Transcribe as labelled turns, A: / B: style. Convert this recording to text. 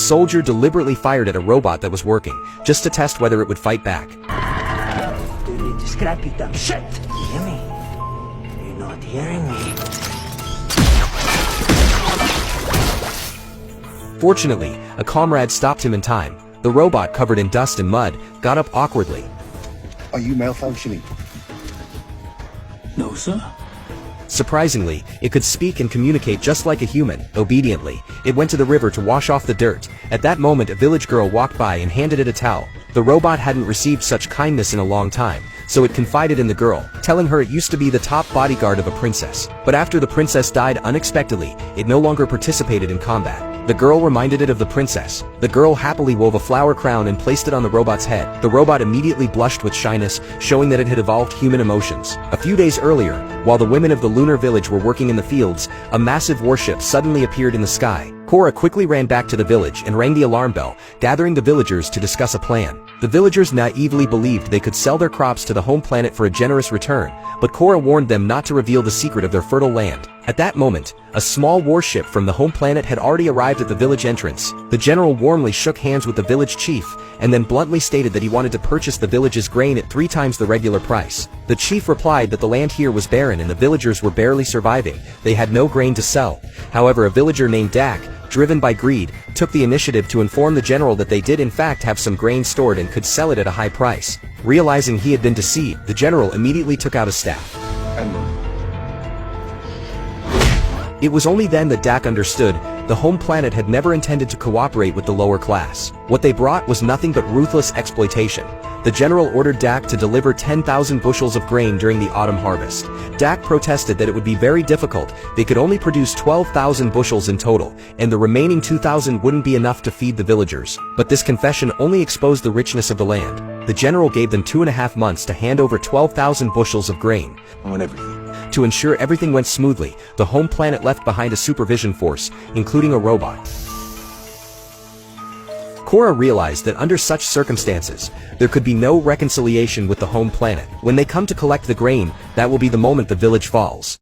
A: soldier deliberately fired at a robot that was working, just to test whether it would fight back.
B: You need to scrap, you dumb shit! You hear me? You're not hearing me.
A: Fortunately, a comrade stopped him in time. The robot, covered in dust and mud, got up awkwardly.
C: Are you malfunctioning?
B: No, sir.
A: Surprisingly, it could speak and communicate just like a human. Obediently, it went to the river to wash off the dirt. At that moment, a village girl walked by and handed it a towel. The robot hadn't received such kindness in a long time, so it confided in the girl, telling her it used to be the top bodyguard of a princess. But after the princess died unexpectedly, it no longer participated in combat. The girl reminded it of the princess. The girl happily wove a flower crown and placed it on the robot's head. The robot immediately blushed with shyness, showing that it had evolved human emotions. A few days earlier, while the women of the lunar village were working in the fields, a massive warship suddenly appeared in the sky. Cora quickly ran back to the village and rang the alarm bell, gathering the villagers to discuss a plan. The villagers naively believed they could sell their crops to the home planet for a generous return, but Cora warned them not to reveal the secret of their fertile land. At that moment, a small warship from the home planet had already arrived at the village entrance. The general warmly shook hands with the village chief, and then bluntly stated that he wanted to purchase the village's grain at 3 times the regular price. The chief replied that the land here was barren and the villagers were barely surviving. They had no grain to sell. However, a villager named Dak, driven by greed, took the initiative to inform the general that they did in fact have some grain stored and could sell it at a high price. Realizing he had been deceived, the general immediately took out a staff. It was only then that Dak understood the home planet had never intended to cooperate with the lower class. What they brought was nothing but ruthless exploitation. The general ordered Dak to deliver 10,000 bushels of grain during the autumn harvest. Dak protested that it would be very difficult. They could only produce 12,000 bushels in total, and the remaining 2,000 wouldn't be enough to feed the villagers. But this confession only exposed the richness of the land. The general gave them 2.5 months to hand over 12,000 bushels of grain. To ensure everything went smoothly, the home planet left behind a supervision force, including a robot. Cora realized that under such circumstances, there could be no reconciliation with the home planet. When they come to collect the grain, that will be the moment the village falls.